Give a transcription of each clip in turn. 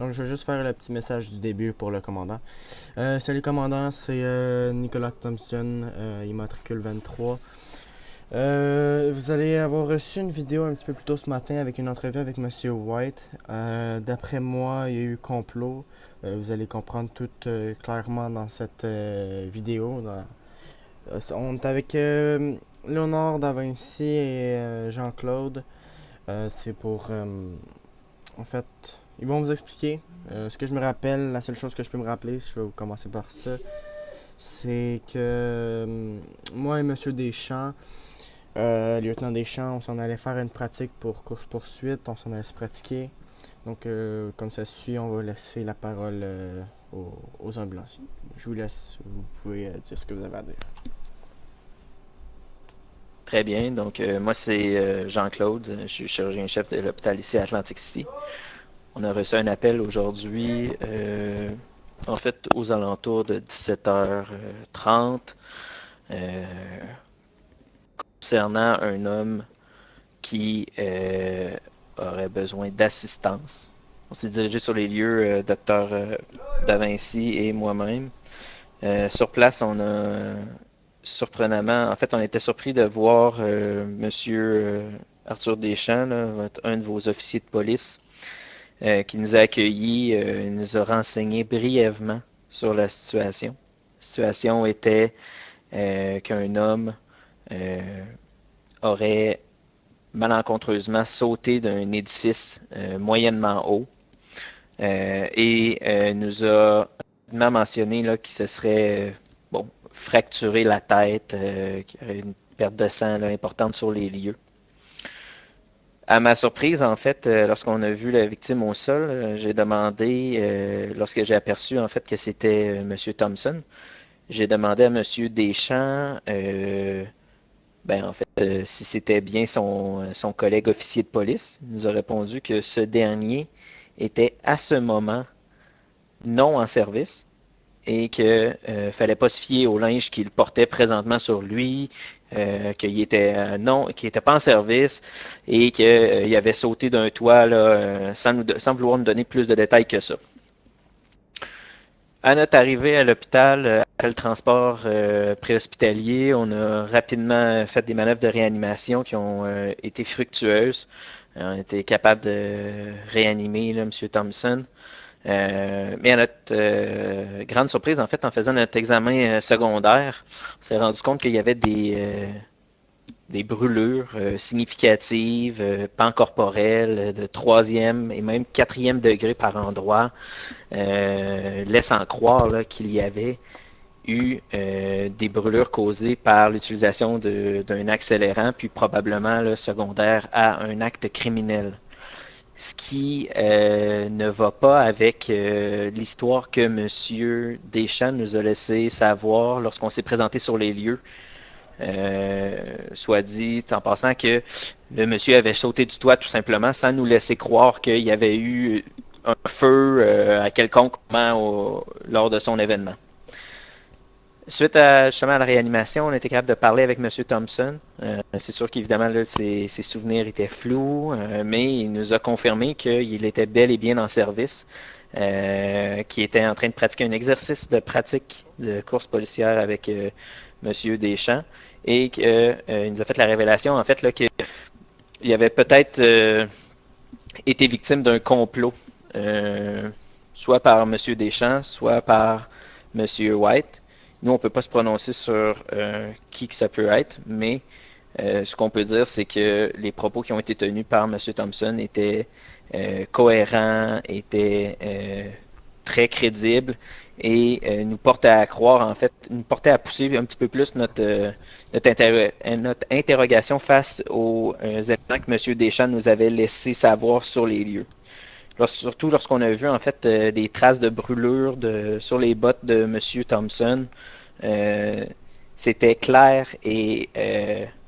Donc, je vais juste faire le petit message du début pour le commandant. Salut commandant, c'est Nicolas Thompson, immatricule 23. Vous allez avoir reçu une vidéo un petit peu plus tôt ce matin avec une entrevue avec Monsieur White. D'après moi, il y a eu complot. Vous allez comprendre tout clairement dans cette vidéo. On est avec Léonard Davinci et Jean-Claude. C'est pour en fait, ils vont vous expliquer. Ce que je me rappelle, la seule chose que je peux me rappeler, je vais commencer par ça, c'est que moi et Monsieur Deschamps, lieutenant Deschamps, on s'en allait faire une pratique pour course-poursuite, on s'en allait se pratiquer. Donc, comme ça suit, on va laisser la parole aux ambulanciers. Je vous laisse, vous pouvez dire ce que vous avez à dire. Très bien. Donc, moi, c'est Jean-Claude. Je suis chirurgien-chef de l'hôpital ici à Atlantic City. On a reçu un appel aujourd'hui, en fait, aux alentours de 17h30, concernant un homme qui aurait besoin d'assistance. On s'est dirigé sur les lieux, docteur Davinci et moi-même. Sur place, on a surprenamment, en fait, on était surpris de voir Monsieur Arthur Deschamps, là, un de vos officiers de police, qui nous a accueillis, nous a renseigné brièvement sur la situation. La situation était qu'un homme euh, aurait malencontreusement sauté d'un édifice moyennement haut et nous a mentionné là, qu'il se serait bon, fracturé la tête, qu'il y aurait une perte de sang là, importante sur les lieux. À ma surprise, en fait, lorsqu'on a vu la victime au sol, j'ai demandé, lorsque j'ai aperçu en fait que c'était Monsieur Thompson, j'ai demandé à Monsieur Deschamps, ben en fait, si c'était bien son collègue officier de police. Il nous a répondu que ce dernier était à ce moment non en service et que fallait pas se fier au linge qu'il portait présentement sur lui, qu'il était non, qu'il était pas en service et qu'il avait sauté d'un toit là, sans vouloir nous donner plus de détails que ça. À notre arrivée à l'hôpital, après le transport préhospitalier, on a rapidement fait des manœuvres de réanimation qui ont été fructueuses. On a été capable de réanimer là, M. Thompson. Mais à notre grande surprise, en fait, en faisant notre examen secondaire, on s'est rendu compte qu'il y avait des brûlures significatives, pancorporelles, de troisième et même quatrième degré par endroit, laissant croire là, qu'il y avait eu des brûlures causées par l'utilisation d'un accélérant, puis probablement là, secondaire à un acte criminel. Ce qui ne va pas avec l'histoire que M. Deschamps nous a laissé savoir lorsqu'on s'est présenté sur les lieux. Soit dit en passant que le monsieur avait sauté du toit tout simplement sans nous laisser croire qu'il y avait eu un feu à quelconque moment lors de son événement. Suite à justement à la réanimation, on était capable de parler avec M. Thompson. C'est sûr qu'évidemment, là, ses souvenirs étaient flous, mais il nous a confirmé qu'il était bel et bien en service, qu'il était en train de pratiquer un exercice de pratique de course policière avec M. Deschamps et qu'il nous a fait la révélation, en fait, là, qu'il avait peut-être été victime d'un complot, soit par M. Deschamps, soit par M. White. Nous, on ne peut pas se prononcer sur qui que ça peut être, mais ce qu'on peut dire, c'est que les propos qui ont été tenus par M. Thompson étaient cohérents, étaient très crédibles et nous portaient à croire, en fait, nous portaient à pousser un petit peu plus notre interrogation face aux éléments que M. Deschamps nous avait laissé savoir sur les lieux. Surtout lorsqu'on a vu en fait des traces de brûlure sur les bottes de M. Thompson, euh, c'était clair et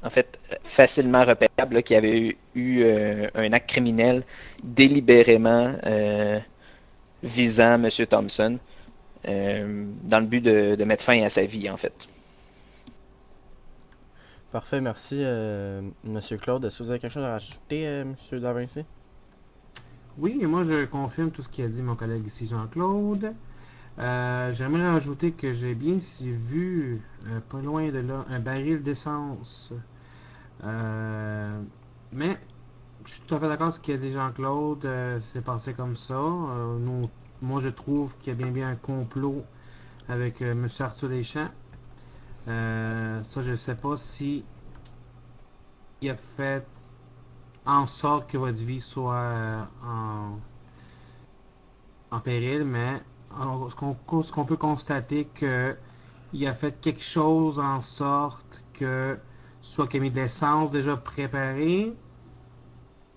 en fait facilement repérable qu'il y avait eu un acte criminel délibérément visant M. Thompson dans le but de mettre fin à sa vie en fait. Parfait, merci Monsieur Claude. Est-ce que vous avez quelque chose à rajouter, Monsieur Davinci? Oui, moi je confirme tout ce qu'a dit mon collègue ici, Jean-Claude. J'aimerais rajouter que j'ai bien vu, pas loin de là, un baril d'essence. Euh, mais je suis tout à fait d'accord avec ce qu'a dit Jean-Claude. C'est passé comme ça. Moi, je trouve qu'il y a bien un complot avec M. Arthur Deschamps. Ça, je ne sais pas si il a fait en sorte que votre vie soit en péril, mais ce qu'on peut constater que il a fait quelque chose en sorte que soit qu'il a mis de l'essence déjà préparée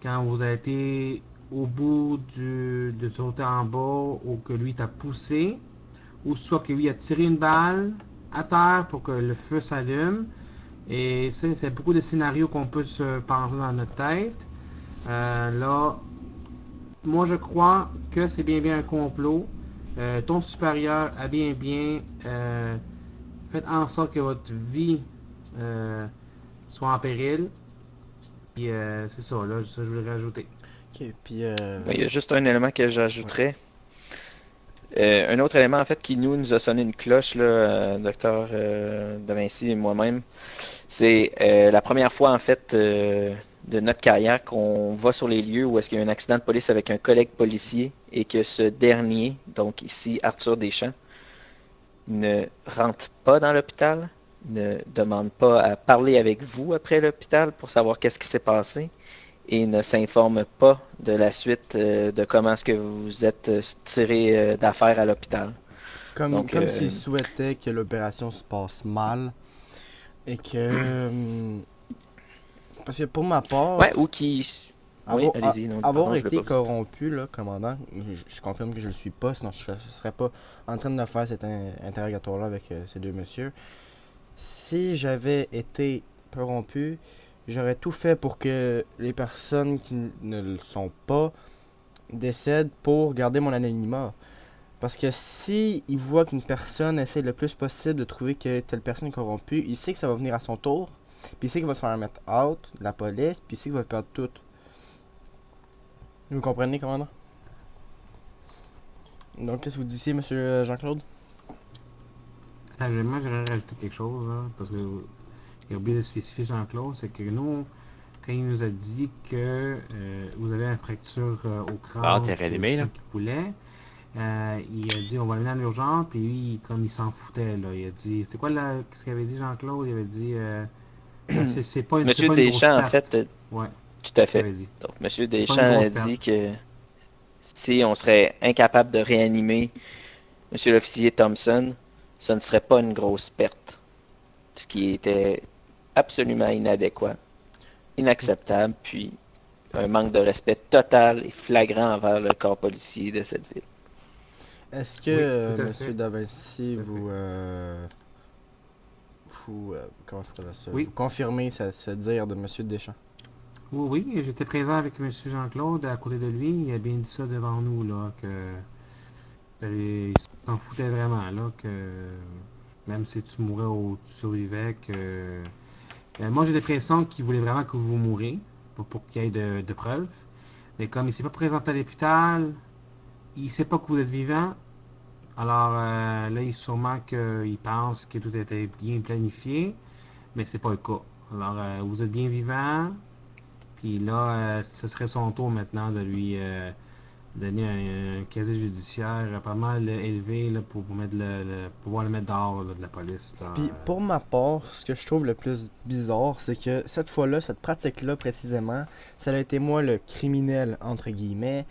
quand vous avez été au bout de sauter en bas ou que lui t'a poussé, ou soit que lui a tiré une balle à terre pour que le feu s'allume. Et ça, c'est beaucoup de scénarios qu'on peut se penser dans notre tête. Là, moi je crois que c'est bien un complot. Ton supérieur a fait en sorte que votre vie soit en péril. Puis c'est ça, là, ça je voulais rajouter. Ok, puis Il y a juste un élément que Ouais. j'ajouterais. Un autre élément, en fait, qui nous a sonné une cloche, là, docteur De Vinci et moi-même, c'est la première fois, en fait, de notre carrière qu'on va sur les lieux où est-ce qu'il y a un accident de police avec un collègue policier et que ce dernier, donc ici Arthur Deschamps, ne rentre pas dans l'hôpital, ne demande pas à parler avec vous après l'hôpital pour savoir qu'est-ce qui s'est passé et ne s'informe pas de la suite de comment est-ce que vous êtes tiré d'affaire à l'hôpital. Donc, comme s'il souhaitait que l'opération se passe mal et que parce que pour ma part, ouais, ou qui... Oui, avoir, allez-y, non, avoir pardon, je ne l'ai été pas vu. corrompu, là, commandant, je confirme que je le suis pas, sinon je serais pas en train de faire cet interrogatoire-là avec ces deux messieurs. Si j'avais été corrompu, j'aurais tout fait pour que les personnes qui ne le sont pas décèdent pour garder mon anonymat. Parce que si il voit qu'une personne essaie le plus possible de trouver que telle personne est corrompue, il sait que ça va venir à son tour, puis il sait qu'il va se faire mettre out, de la police, puis il sait qu'il va perdre tout. Vous comprenez, commandant? Donc, qu'est-ce que vous disiez, monsieur Jean-Claude? Moi, j'aurais rajouté quelque chose, là, parce que il a oublié de spécifier Jean-Claude, c'est que nous, quand il nous a dit que vous avez une fracture au Ah, crâne t'es et qu'il y a du réanimé, sang là? qui coulait, il a dit on va l'amener à l'urgence, puis lui, comme il s'en foutait, là, il a dit, c'était quoi là, qu'est-ce qu'il avait dit Jean-Claude? Il avait dit, c'est Monsieur pas une grosse Deschamps, en fait, perte. Ouais, tout à qu'est-ce qu'il fait. avait dit? Donc, Monsieur C'est pas une Deschamps a grosse perte. dit que si on serait incapable de réanimer Monsieur l'officier Thompson, ce ne serait pas une grosse perte. Ce qui était absolument inadéquat, inacceptable, puis un manque de respect total et flagrant envers le corps policier de cette ville. Est-ce que, Oui, tout à monsieur fait, Davinci, tout à fait. comment je pourrais ça, vous Oui, confirmez ce dire de monsieur Deschamps? oui, j'étais présent avec Monsieur Jean-Claude à côté de lui. Il a bien dit ça devant nous, là, que il s'en foutait vraiment, là, que même si tu mourais ou tu survivais, que. Moi, j'ai l'impression qu'il voulait vraiment que vous mouriez, pour qu'il y ait de preuves. Mais comme il s'est pas présenté à l'hôpital, il sait pas que vous êtes vivant. Alors là, il sûrement qu'il pense que tout était bien planifié, mais c'est pas le cas. Alors, vous êtes bien vivant, puis là, ce serait son tour maintenant de lui donner un casier judiciaire pas mal élevé là, pour pouvoir le mettre dehors là, de la police. Là. Puis pour ma part, ce que je trouve le plus bizarre, c'est que cette fois-là, cette pratique-là précisément, ça a été moi le criminel, entre guillemets.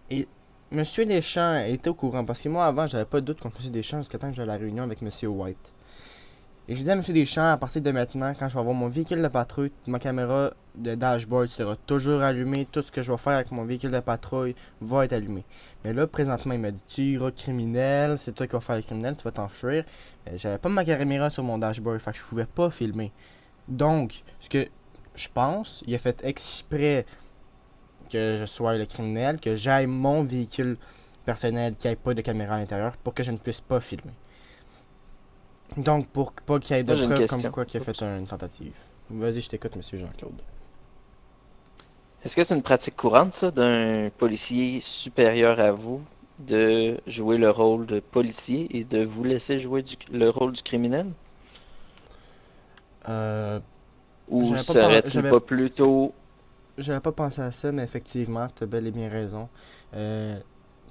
Et Monsieur Deschamps était au courant, parce que moi avant, j'avais pas de doute contre Monsieur Deschamps jusqu'à temps que j'ai la réunion avec Monsieur White. Et je dis à Monsieur Deschamps, à partir de maintenant, quand je vais avoir mon véhicule de patrouille, ma caméra de dashboard sera toujours allumée, tout ce que je vais faire avec mon véhicule de patrouille va être allumé. Mais là, présentement, il m'a dit, tu iras criminel, c'est toi qui vas faire le criminel, tu vas t'enfuir. Mais j'avais pas ma caméra sur mon dashboard, fait que je pouvais pas filmer. Donc, ce que je pense, il a fait exprès que je sois le criminel, que j'aille mon véhicule personnel qui ait pas de caméra à l'intérieur pour que je ne puisse pas filmer. Donc, pour pas qu'il y ait de Moi, j'ai une preuves comme question. quoi qu'il a fait Oups. une tentative. Vas-y, je t'écoute, monsieur Jean-Claude. Est-ce que c'est une pratique courante, ça, d'un policier supérieur à vous, de jouer le rôle de policier et de vous laisser jouer le rôle du criminel? Euh, Ou j'avais pas, pen- serait-il pas plutôt... j'avais pas pensé à ça, mais effectivement, tu as bel et bien raison. Euh,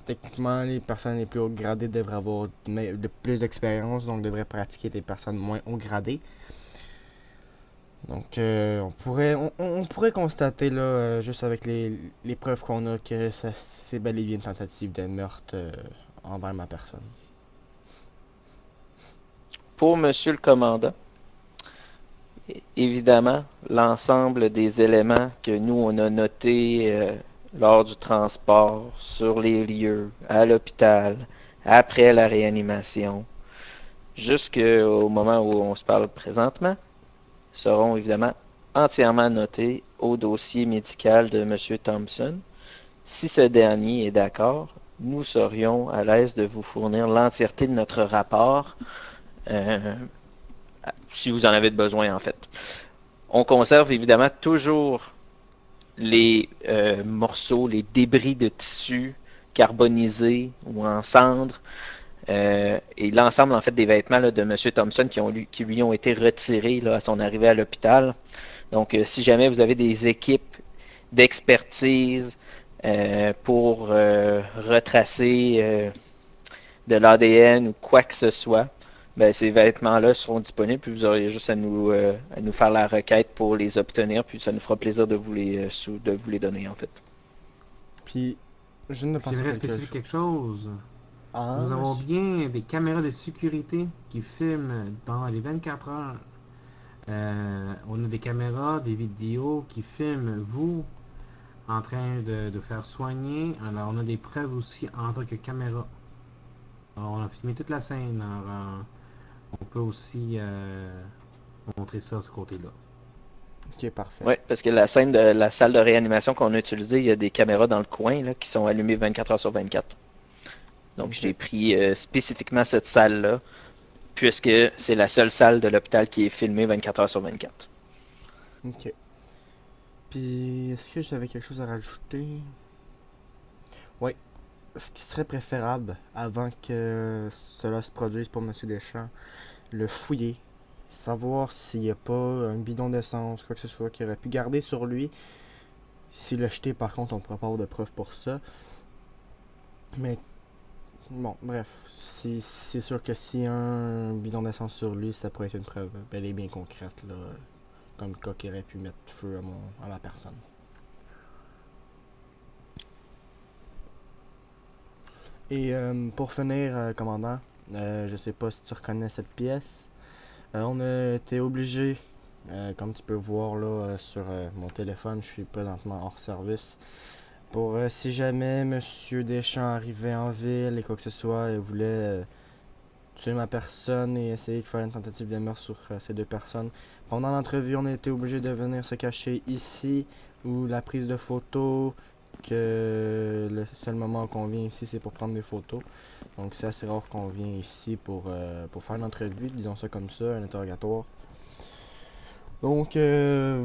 Techniquement, les personnes les plus haut gradées devraient avoir de plus d'expérience, donc devraient pratiquer des personnes moins haut gradées. Donc, on pourrait constater, là, juste avec les preuves qu'on a, que ça, c'est bel et bien une tentative de meurtre envers ma personne. Pour Monsieur le commandant, évidemment, l'ensemble des éléments que nous, on a notés lors du transport sur les lieux, à l'hôpital, après la réanimation, jusqu'au moment où on se parle présentement, seront évidemment entièrement notés au dossier médical de M. Thompson. Si ce dernier est d'accord, nous serions à l'aise de vous fournir l'entièreté de notre rapport, euh, si vous en avez besoin en fait. On conserve évidemment toujours les morceaux, les débris de tissu carbonisés ou en cendres, et l'ensemble en fait des vêtements là, de M. Thompson qui lui ont été retirés là, à son arrivée à l'hôpital. Donc, si jamais vous avez des équipes d'expertise pour retracer de l'ADN ou quoi que ce soit, ben, ces vêtements-là seront disponibles, puis vous aurez juste à nous faire la requête pour les obtenir, puis ça nous fera plaisir de de vous les donner en fait. Puis, je viens de penser J'aimerais quelque spécifier chose. quelque chose. Ah, Nous avons monsieur. bien des caméras de sécurité qui filment pendant les 24 heures. On a des caméras, des vidéos qui filment vous en train de faire soigner. Alors, on a des preuves aussi en tant que caméra. Alors, on a filmé toute la scène. Alors, on peut aussi montrer ça de ce côté-là. Ok, parfait. Oui, parce que la scène de la salle de réanimation qu'on a utilisée, il y a des caméras dans le coin là, qui sont allumées 24 heures sur 24. Donc, Ok. j'ai pris spécifiquement cette salle-là, puisque c'est la seule salle de l'hôpital qui est filmée 24 heures sur 24. Ok. Puis, est-ce que j'avais quelque chose à rajouter? Oui. Ce qui serait préférable, avant que cela se produise pour Monsieur Deschamps, le fouiller, savoir s'il n'y a pas un bidon d'essence, quoi que ce soit, qu'il aurait pu garder sur lui. S'il l'a jeté, par contre, on ne pourra pas avoir de preuves pour ça. Mais, bon, bref, c'est sûr que s'il y a un bidon d'essence sur lui, ça pourrait être une preuve bel et bien concrète, là, comme le cas qui aurait pu mettre feu à ma personne. Et pour finir, commandant, je sais pas si tu reconnais cette pièce. On a été obligé, comme tu peux voir là sur mon téléphone, je suis présentement hors service. Pour si jamais Monsieur Deschamps arrivait en ville et quoi que ce soit et voulait tuer ma personne et essayer de faire une tentative de meurtre sur ces deux personnes. Pendant l'entrevue, on a été obligé de venir se cacher ici, où la prise de photos, que le seul moment qu'on vient ici, c'est pour prendre des photos. Donc c'est assez rare qu'on vient ici pour faire une entrevue, disons ça comme ça, un interrogatoire. Donc, je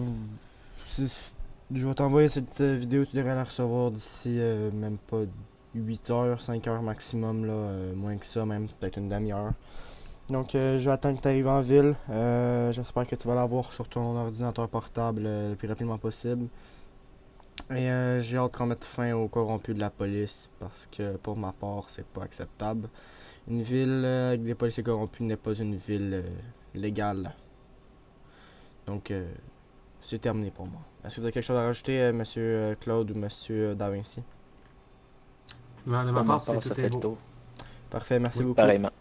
vais t'envoyer cette vidéo, tu devrais la recevoir d'ici même pas 8 heures, 5 heures maximum, là, moins que ça, même peut-être une demi-heure. Donc, je vais attendre que tu arrives en ville. J'espère que tu vas l'avoir sur ton ordinateur portable le plus rapidement possible. Et j'ai hâte qu'on mette fin aux corrompus de la police parce que pour ma part, c'est pas acceptable. Une ville avec des policiers corrompus n'est pas une ville légale. Donc, c'est terminé pour moi. Est-ce que vous avez quelque chose à rajouter, monsieur Claude ou monsieur Da Vinci? De ma Pour ma part, c'est part, ça tout est fait le beau. tour. Parfait, merci Oui, beaucoup. Pareillement.